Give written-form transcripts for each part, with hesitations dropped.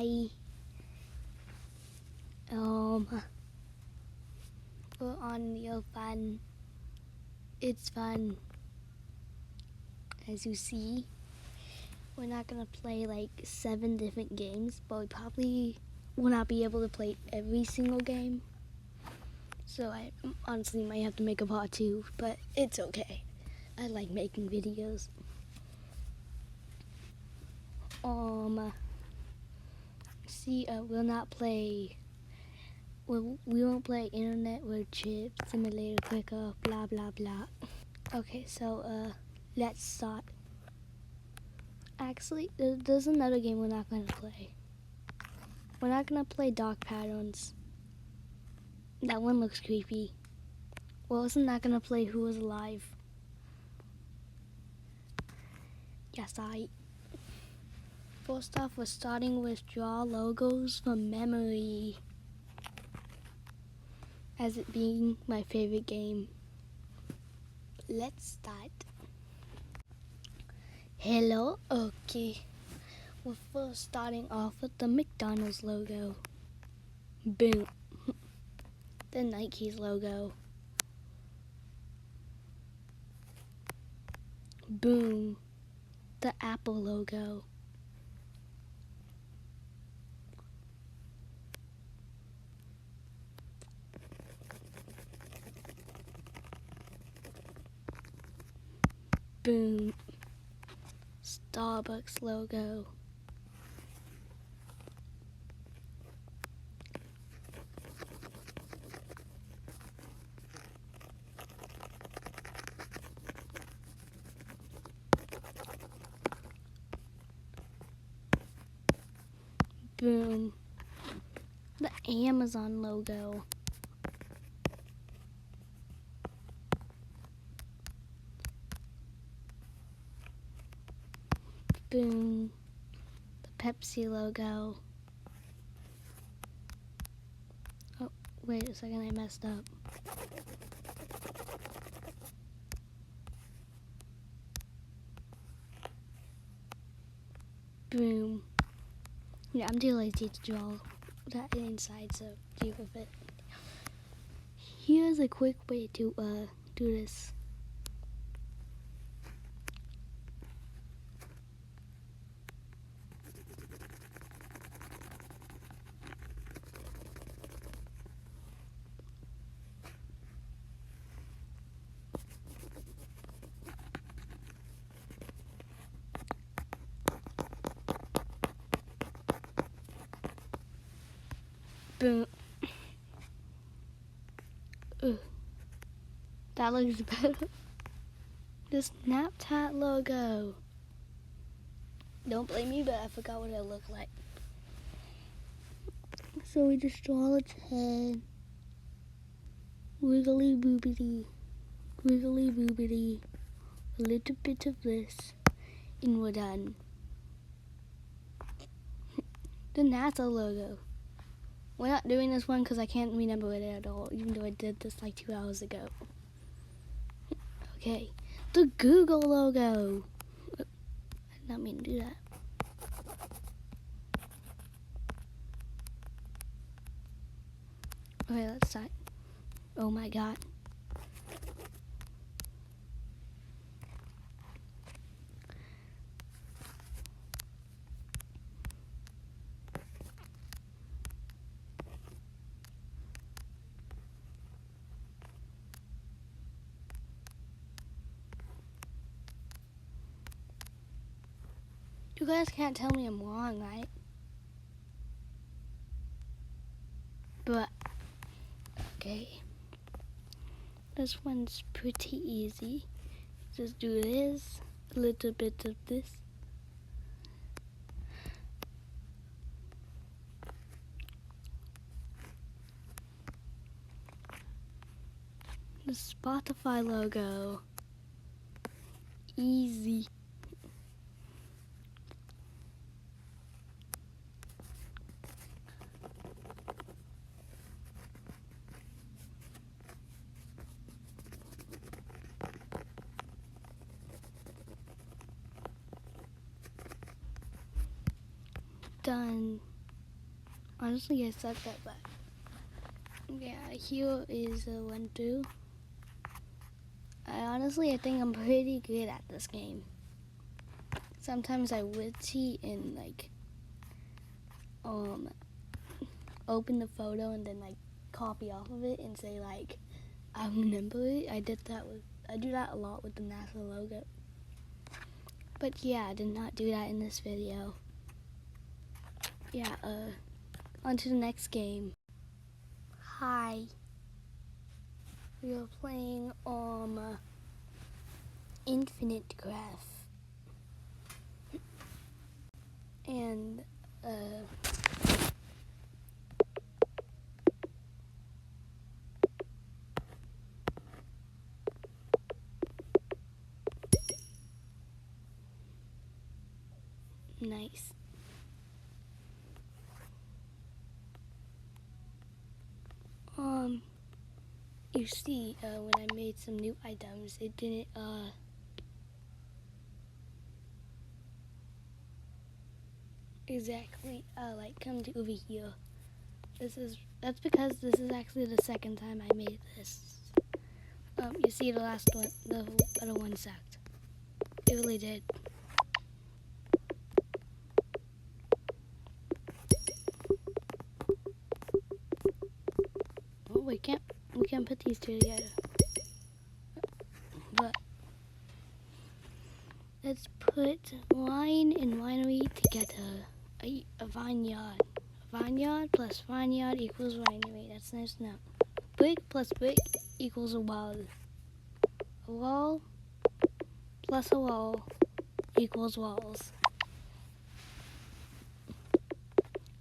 Hi. We're on Neal.Fun. It's fun. As you see, we're not gonna play like 7 different games, but we probably will not be able to play every single game. So I honestly might have to make a part 2, but it's okay. I like making videos. We won't play Internet with Chip, Simulator Quicker, blah blah blah. Okay, so let's start. Actually, there's another game we're not gonna play. We're not gonna play Dark Patterns. That one looks creepy. We're also not gonna play Who Was Alive. Yes, First off, we're starting with draw logos from memory, as it being my favorite game. Let's start. Hello, okay. We're first starting off with the McDonald's logo. Boom. The Nike's logo. Boom. The Apple logo. Boom. Starbucks logo. Boom. The Amazon logo. Boom. The Pepsi logo. Oh, wait a second, I messed up. Boom. Yeah, I'm too lazy to draw that inside, so deal with it. Here's a quick way to do this. Boom. Ugh. That looks better. The Snapchat logo. Don't blame me, but I forgot what it looked like. So we just draw its head. Wiggly boobity. Wiggly boobity. A little bit of this. And we're done. The NASA logo. We're not doing this one because I can't remember it at all, even though I did this like 2 hours ago. Okay, the Google logo. I did not mean to do that. Okay, let's start. Oh my god. You guys can't tell me I'm wrong, right? But, okay. This one's pretty easy. Just do this, a little bit of this. The Spotify logo. Easy. Done. Honestly, I suck at that. Yeah, here is a 1-2. I think I'm pretty good at this game. Sometimes I would cheat and like open the photo and then like copy off of it and say like I remember it. I do that a lot with the NASA logo. But yeah, I did not do that in this video. Yeah, on to the next game. Hi. We are playing Infinite Graph. And nice. You see, when I made some new items, it didn't exactly like come to over here. That's because this is actually the second time I made this. You see the last one, the other one sucked. It really did. Oh, we can't put these two together. But let's put wine and winery together. A vineyard. Vineyard plus vineyard equals winery. That's nice to know. Brick plus brick equals a wall. A wall plus a wall equals walls.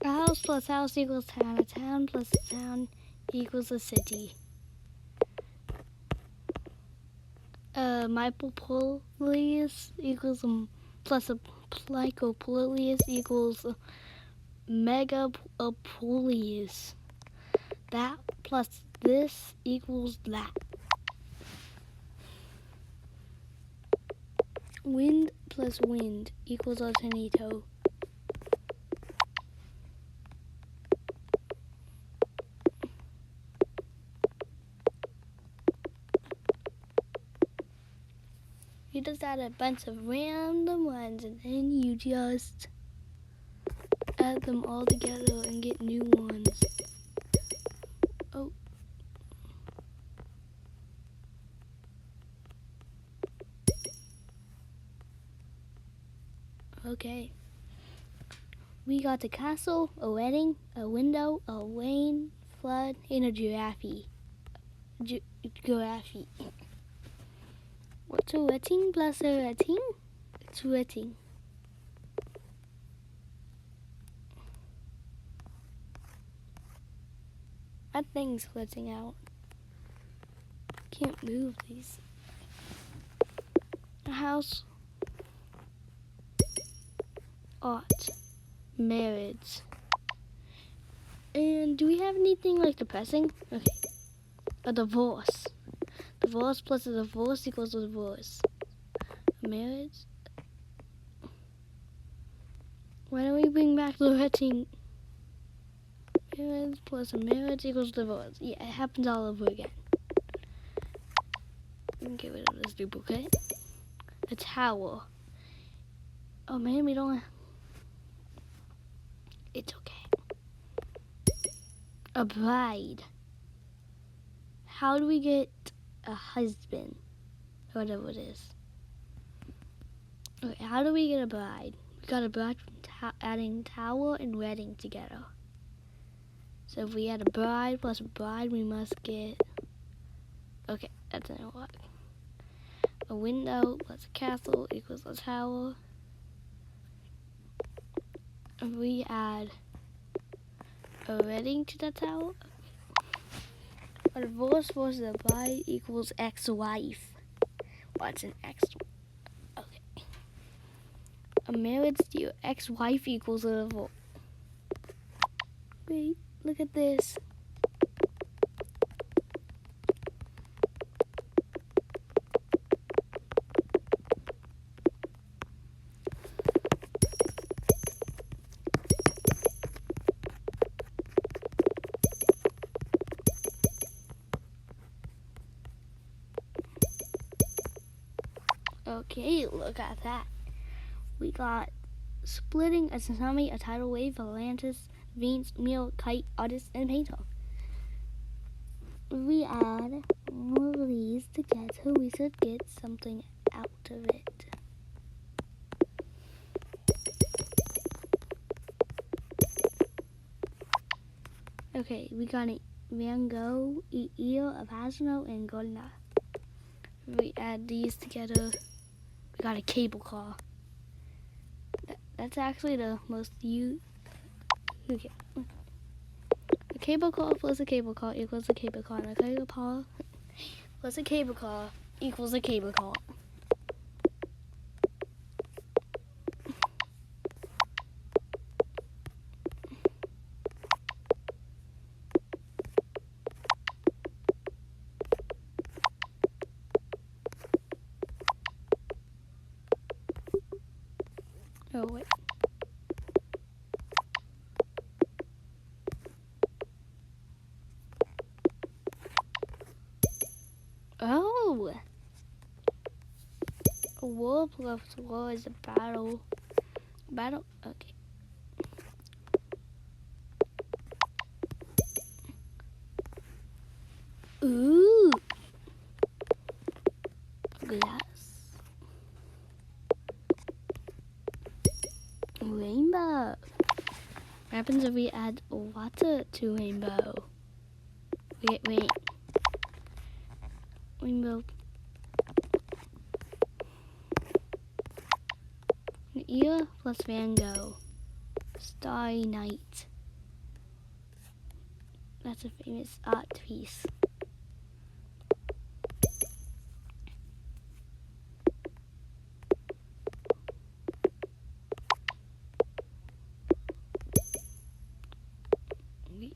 A house plus house equals town. A town plus a town equals a city. Mypopolis equals plus a Lycopolis equals Megapolis. That plus this equals that. Wind plus wind equals a tornado. You just add a bunch of random ones and then you just add them all together and get new ones. Oh. Okay. We got a castle, a wedding, a window, a rain, flood, and a giraffe. Giraffe. What's a wedding plus a wedding? It's wedding. That thing's glitching out. Can't move these. A house. Art. Marriage. And do we have anything like depressing? Okay. A divorce. Divorce plus a divorce equals a divorce. A marriage. Why don't we bring back the wedding? Marriage plus a marriage equals divorce. Yeah, it happens all over again. We can get rid of this duplicate. A tower. Oh man, we don't. It's okay. A bride. How do we get a husband? Whatever it is. Okay, how do we get a bride? We got a bride from adding tower and wedding together. So if we add a bride plus a bride, we must get. Okay, that doesn't work. A window plus a castle equals a tower. If we add a wedding to the tower, a divorce plus a bride equals ex-wife. What's an ex? Okay. A marriage to your ex-wife equals a divorce. Wait, look at this. Okay, look at that. We got splitting, a tsunami, a tidal wave, Atlantis, Venus, meal, kite, artist, and painter. If we add more of these together, we should get something out of it. Okay, we got a Van Gogh, eel, a Pasino, and Golna. If we add these together, we got a cable car. That's actually the most okay. A cable car plus a cable car equals a cable car, and a cable car plus a cable car equals a cable car. Oh wait. Oh! A war plus war is a battle. Battle? Okay. Ooh! Glass. Rainbow. What happens if we add water to rainbow? Wait. Rainbow. Ear plus Van Gogh. Starry Night. That's a famous art piece.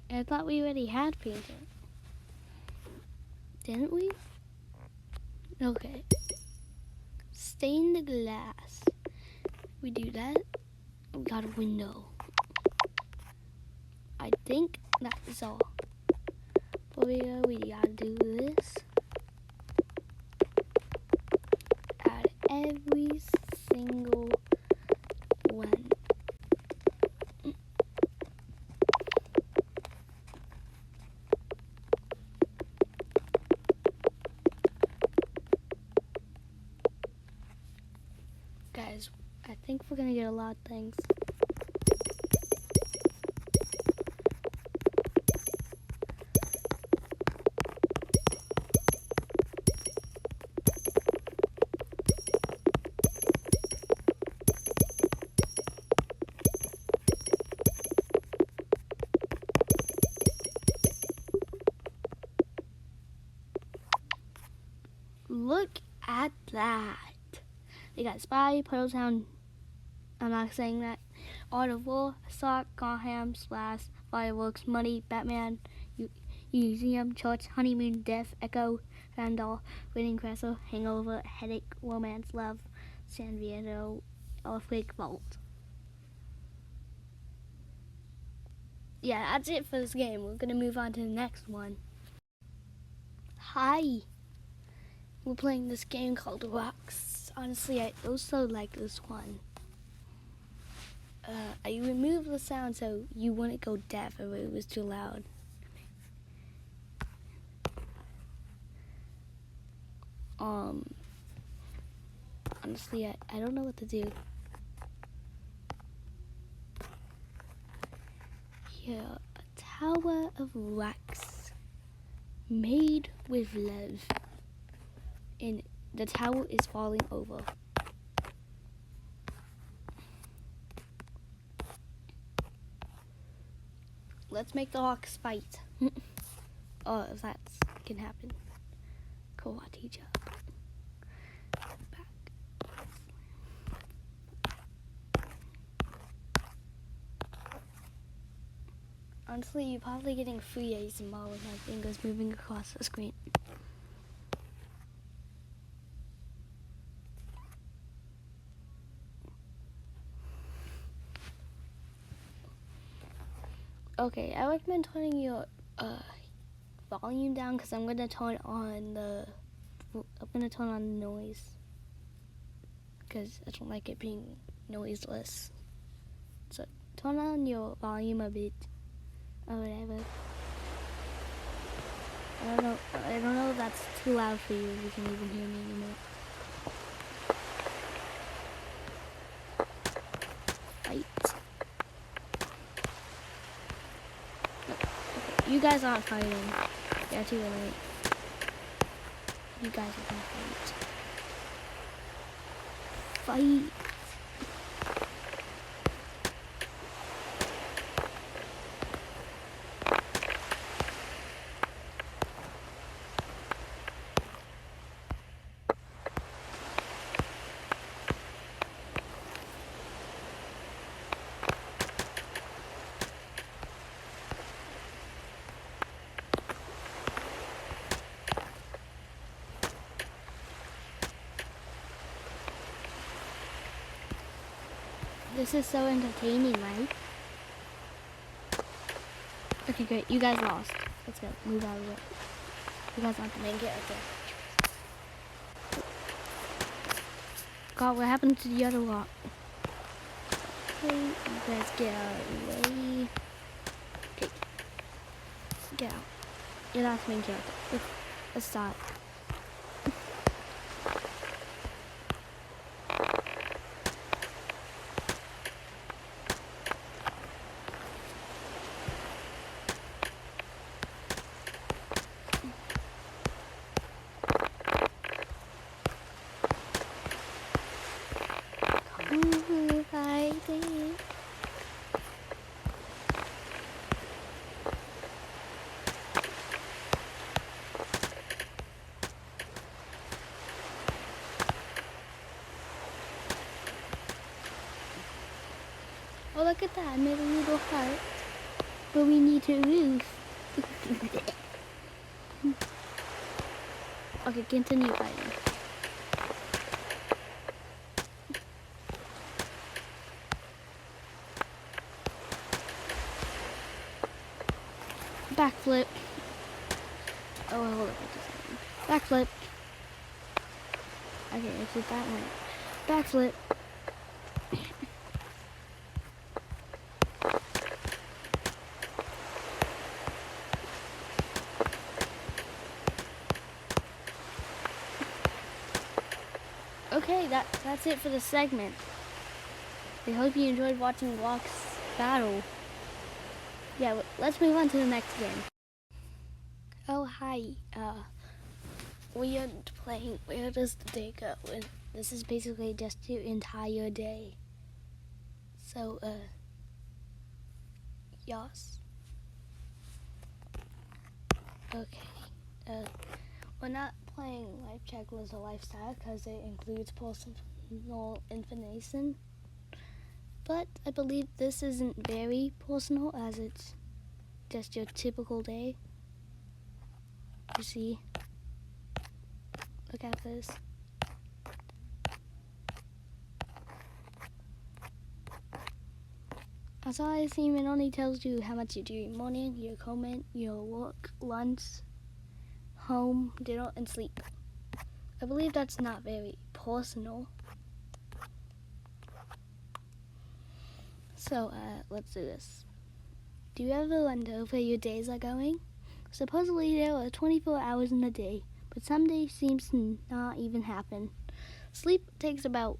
I thought we already had painter. Didn't we? Okay. Stain the glass. We do that. We got a window. I think that is all. But we gotta do this. Add every single one. Guys, I think we're gonna get a lot of things. Look at that. They got Spy, Puddle Town, I'm not saying that, Art of War, Sock, Gotham, Slash, Fireworks, Money, Batman, Museum, Church, Honeymoon, Death, Echo, Vandal, Wedding Crasher, Hangover, Headache, Romance, Love, San Diego, Earthquake, Vault. Yeah, that's it for this game. We're gonna move on to the next one. Hi. We're playing this game called Rocks. Honestly, I also like this one. I removed the sound so you wouldn't go deaf if it was too loud. Honestly, I don't know what to do. Here, a tower of wax made with love. And the tower is falling over. Let's make the rocks fight. Oh, if that can happen. Karate teacher. Back. Honestly, you're probably getting free ASMR with my fingers moving across the screen. Okay, I recommend turning your volume down because I'm gonna turn on the noise. because I don't like it being noiseless. So turn on your volume a bit, or whatever. I don't know if that's too loud for you. If you can even hear me anymore. Fight. Okay, you guys aren't fighting. Yeah, too late. You guys are gonna fight. Fight. This is so entertaining, right? Okay, great. You guys lost. Let's go. Move out of it. You guys aren't the main character. God, what happened to the other lot? Okay, you guys get out of the way. Okay. Get out. You're not the main character. Let's start. Fighting. Oh, look at that. I made a little heart. But we need to roof. Okay, continue fighting. Backflip. Oh, hold up. Backflip. Okay, it's just that one. Backflip. Okay, that's it for the segment. I hope you enjoyed watching Walk's battle. Yeah, let's move on to the next game. Oh, hi. We are playing Where Does the Day Go? And this is basically just your entire day. So, yes. Okay. We're not playing Life Checklist or Lifestyle because it includes personal information. But I believe this isn't very personal as it's just your typical day. You see? Look at this. As I assume, it only tells you how much you do your morning, your comment, your work, lunch, home, dinner, and sleep. I believe that's not very personal. So, let's do this. Do you ever wonder where your days are going? Supposedly there are 24 hours in a day, but some days seem to not even happen. Sleep takes about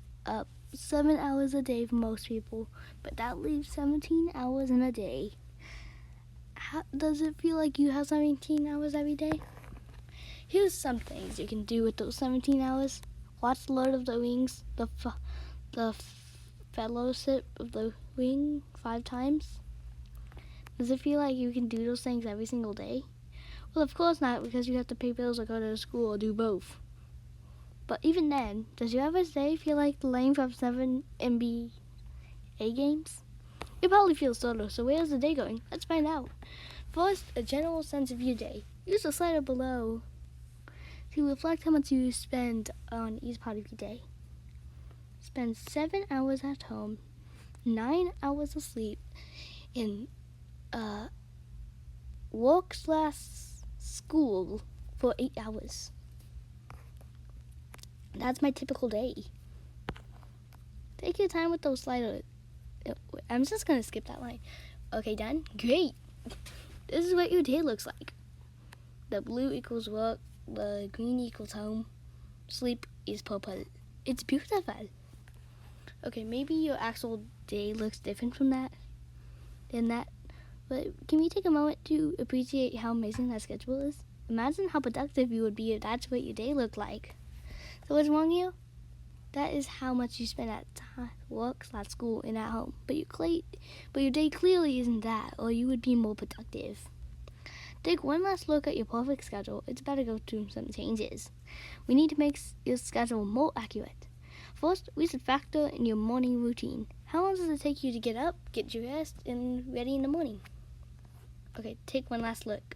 7 hours a day for most people, but that leaves 17 hours in a day. How does it feel like you have 17 hours every day? Here's some things you can do with those 17 hours. Watch Lord of the Rings, the Fellowship of the Ring 5 times. Does it feel like you can do those things every single day? Well, of course not, because you have to pay bills or go to school or do both. But even then, does your average day feel like the length of 7 NBA games? It probably feels sort so where's the day going? Let's find out. First, a general sense of your day. Use the slider below to reflect how much you spend on each part of your day. Spend 7 hours at home, 9 hours of sleep, and work/school for 8 hours. That's my typical day. Take your time with those sliders. I'm just going to skip that line. Okay, done? Great. This is what your day looks like. The blue equals work. The green equals home. Sleep is purple. It's beautiful. Okay, maybe your actual day looks different from that. But can we take a moment to appreciate how amazing that schedule is? Imagine how productive you would be if that's what your day looked like. So what's wrong here? That is how much you spend at work, school, and at home. But your day clearly isn't that, or you would be more productive. Take one last look at your perfect schedule. It's better to go through some changes. We need to make your schedule more accurate. First, we should factor in your morning routine. How long does it take you to get up, get dressed, and ready in the morning? Okay, take one last look.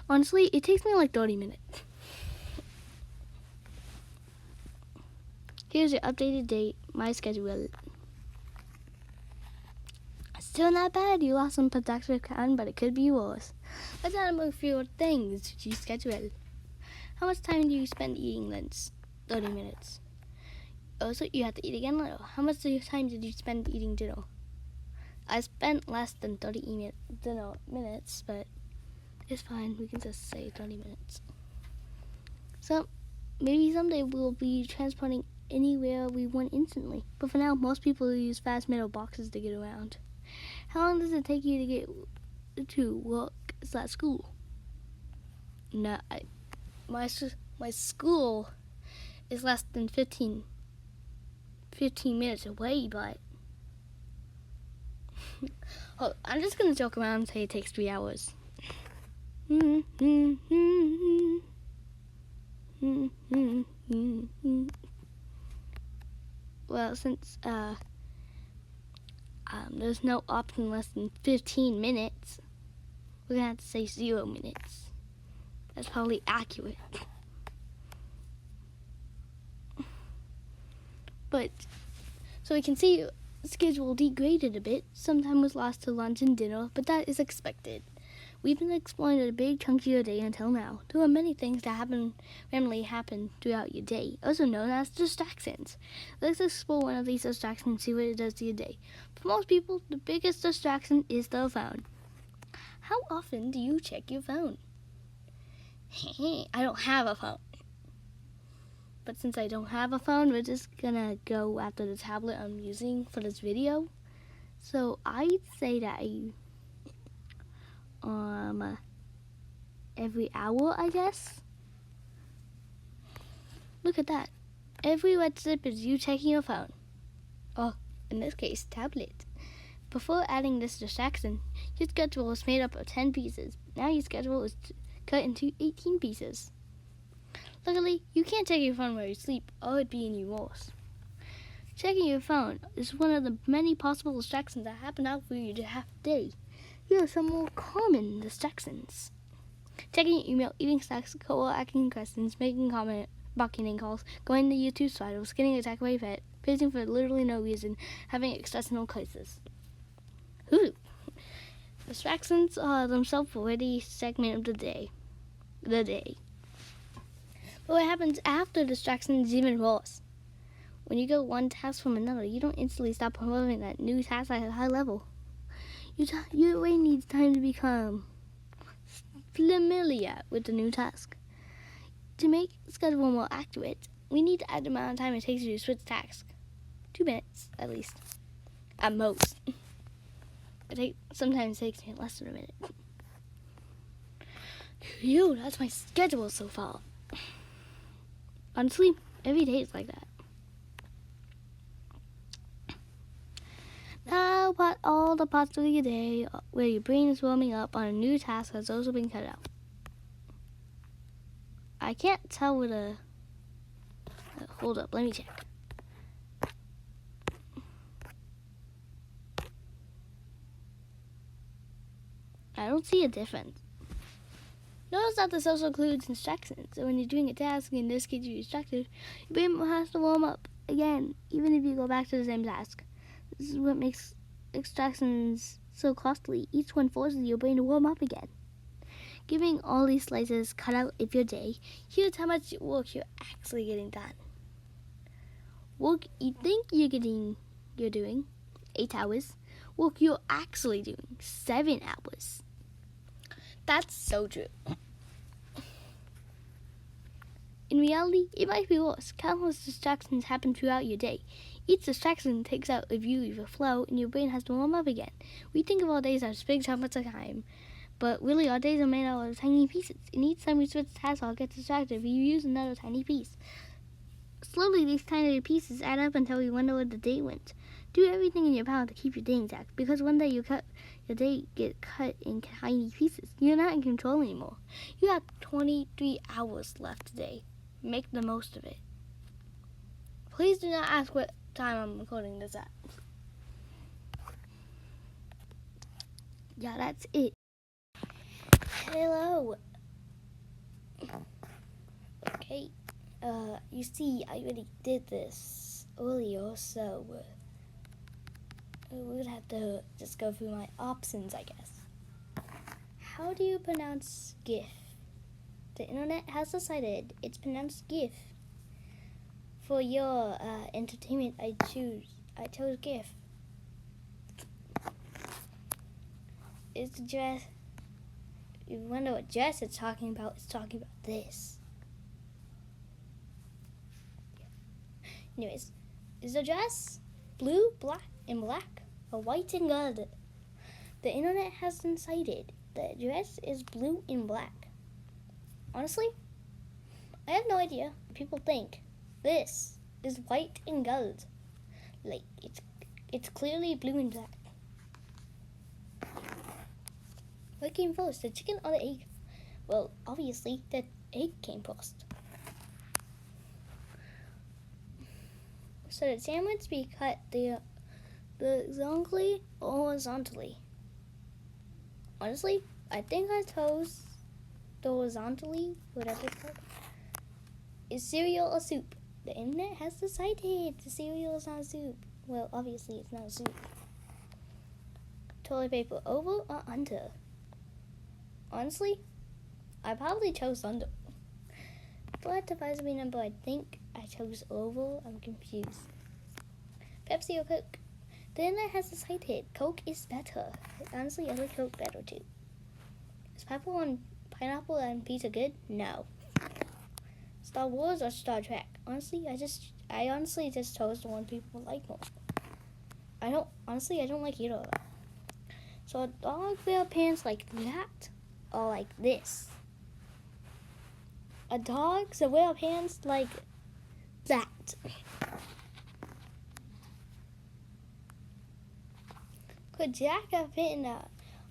Honestly, it takes me like 30 minutes. Here's your updated date, my schedule. Still not bad. You lost some productive time, but it could be worse. Let's add a few things to your schedule. How much time do you spend eating lunch? 30 minutes. Also, you have to eat again later. How much time did you spend eating dinner? I spent less than 30 minutes, but it's fine. We can just say 30 minutes. So, maybe someday we'll be transporting anywhere we want instantly. But for now, most people use fast metal boxes to get around. How long does it take you to get to work/school? No, my school is less than 15 minutes away, but I'm just going to joke around and say it takes 3 hours. Well, since there's no option less than 15 minutes, we're going to have to say 0 minutes. That's probably accurate. But, so we can see the schedule degraded a bit. Some time was lost to lunch and dinner, but that is expected. We've been exploring a big chunk of your day until now. There are many things that randomly happen throughout your day, also known as distractions. Let's explore one of these distractions and see what it does to your day. For most people, the biggest distraction is their phone. How often do you check your phone? I don't have a phone. But since I don't have a phone, we're just gonna go after the tablet I'm using for this video. So I'd say that every hour, I guess. Look at that. Every red slip is you checking your phone. Or, in this case, tablet. Before adding this distraction, your schedule was made up of 10 pieces. Now your schedule is cut into 18 pieces. Luckily, you can't check your phone while you sleep, or it'd be even worse. Checking your phone is one of the many possible distractions that happen out for you to have day. Here are some more common distractions. Checking your email, eating snacks, asking questions, making comment, bargaining calls, going to YouTube sliders, getting attacked by a pet, pacing for literally no reason, having existential crisis. Ooh. Distractions are themselves already segment of the day. But what happens after distraction is even worse. When you go one task from another, you don't instantly stop promoting that new task at a high level. Your brain needs time to become familiar with the new task. To make the schedule more accurate, we need to add the amount of time it takes you to switch tasks. 2 minutes, at least. At most. Sometimes it takes me less than a minute. Phew, that's my schedule so far. Honestly, every day is like that. Now, about all the parts of your day where your brain is warming up on a new task has also been cut out. I can't tell what hold up, let me check. I don't see a difference. Notice that this also includes distractions. So when you're doing a task and this gets you distracted, your brain has to warm up again, even if you go back to the same task. This is what makes distractions so costly. Each one forces your brain to warm up again. Giving all these slices cut out of your day, here's how much work you're actually getting done. Work you think you're doing 8 hours. Work you're actually doing 7 hours. That's so true. In reality, it might be worse. Countless distractions happen throughout your day. Each distraction takes out a view of your flow, and your brain has to warm up again. We think of our days as big chunks of time, but really our days are made out of tiny pieces. And each time we switch tasks or get distracted, we use another tiny piece. Slowly, these tiny pieces add up until you wonder where the day went. Do everything in your power to keep your day intact, because one day your day get cut in tiny pieces. You're not in control anymore. You have 23 hours left today. Make the most of it. Please do not ask what time I'm recording this at. Yeah, that's it. Hello. Okay. You see, I already did this earlier, so we would have to just go through my options, I guess. How do you pronounce GIF? The internet has decided it's pronounced GIF. For your entertainment, I chose GIF. It's the dress. You wonder what dress it's talking about. It's talking about this. Anyways, is the dress blue, black, and black, or white and gold? The internet has decided the dress is blue and black. Honestly, I have no idea. People think this is white and gold. Like it's clearly blue and black. What came first, the chicken or the egg? Well, obviously the egg came first. So did sandwich be cut the horizontally or horizontally? Honestly, I think I chose the horizontally, whatever it's called. Is cereal a soup? The internet has decided the cereal is not a soup. Well, obviously it's not a soup. Toilet paper over or under? Honestly, I probably chose under. But if I was number, I think I chose over. I'm confused. Pepsi or Coke? The internet has decided Coke is better. Honestly, I like Coke better too. Is pineapple and pizza good? No. Star Wars or Star Trek? Honestly, I honestly just chose the one people like more. I don't like either of them. So a dog wear pants like that or like this? A dog should wear pants like that. Could Jack have fit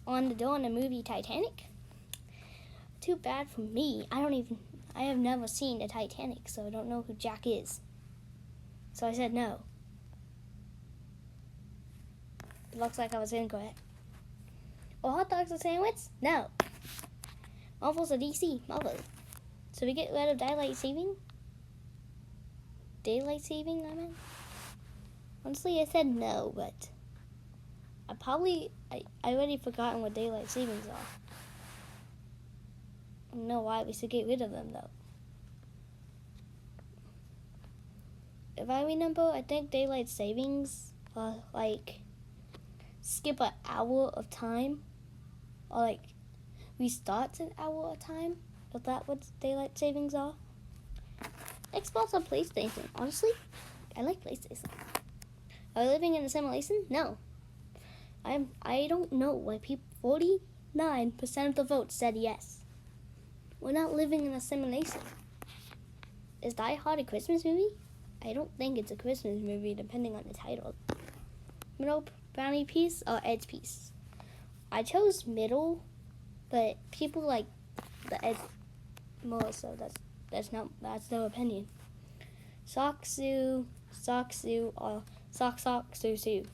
on the door in the movie Titanic? Too bad for me. I have never seen the Titanic, so I don't know who Jack is. So I said no. It looks like I was incorrect. Are hot dogs a sandwich? No. Marvel's a DC. Marvel. So we get rid of daylight saving? Daylight saving, I meant? Honestly, I said no, but I already forgotten what daylight savings are. I don't know why we should get rid of them, though. If I remember, I think daylight savings like skip an hour of time, or like restart an hour of time. Is that what daylight savings are? Xbox or PlayStation? Honestly, I like PlayStation. Are we living in a simulation? No. I don't know why 49% of the votes said yes. We're not living in a simulation. Is Die Hard a Christmas movie? I don't think it's a Christmas movie, depending on the title. Middle brownie piece or edge piece? I chose middle, but people like the edge more, so that's their opinion. Sock sue, or sock sue.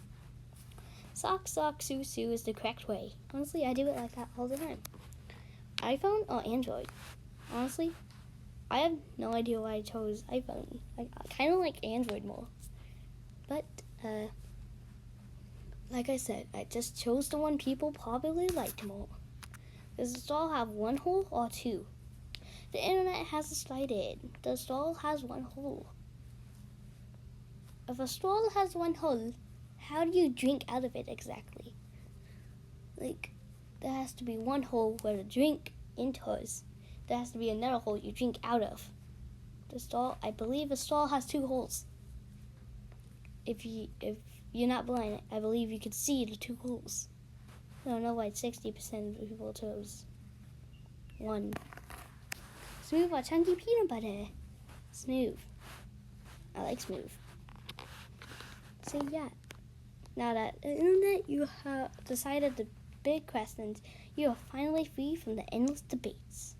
Sock sue is the correct way. Honestly, I do it like that all the time. iPhone or Android? Honestly, I have no idea why I chose iPhone. I kind of like Android more. But, like I said, I just chose the one people probably liked more. Does the stall have one hole or two? The internet has decided the stall has one hole. if a straw has one hole, how do you drink out of it exactly? Like, there has to be one hole where the drink enters. There has to be another hole you drink out of. The straw, I believe a straw has 2 holes. If you're not blind, I believe you could see the 2 holes. I don't know why 60% of people chose 1. Smooth or chunky peanut butter? Smooth. I like smooth. So yeah, now that the internet, you have decided the big questions, you are finally free from the endless debates.